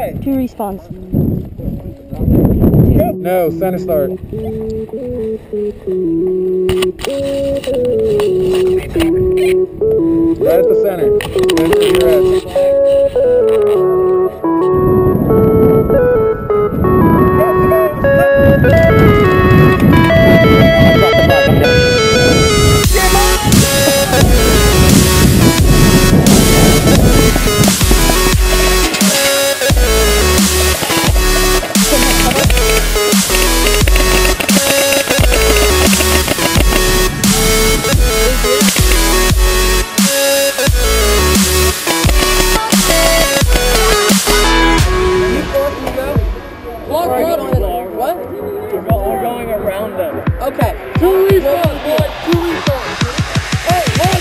start. 2 respawns. No, center start. Right at the center. Center of your head. What? We're going around them. Okay. 2 respawns, boy. 2 respawns. Hey, what?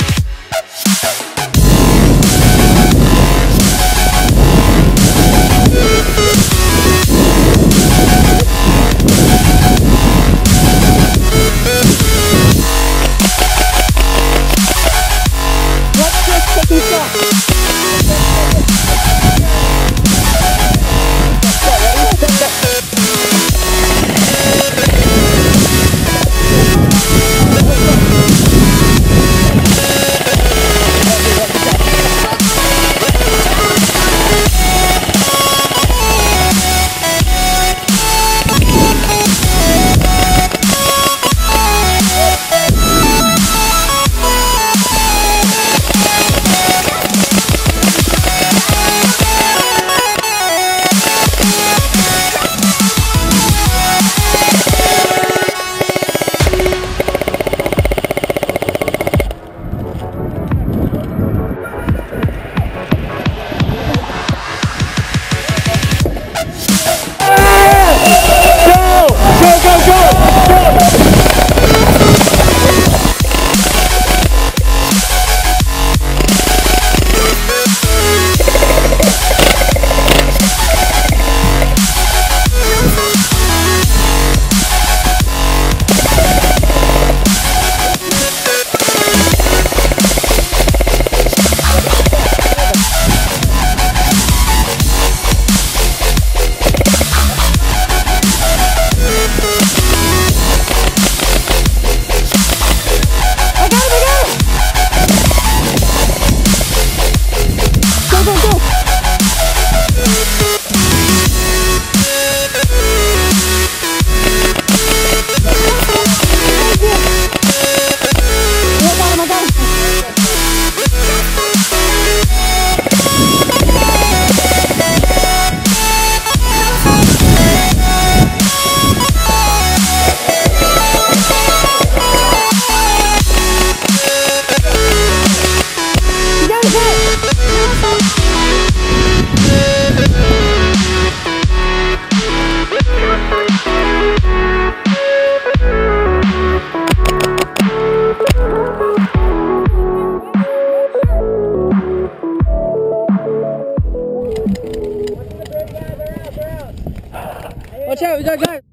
Let's just take these shots. Watch out, we got guys.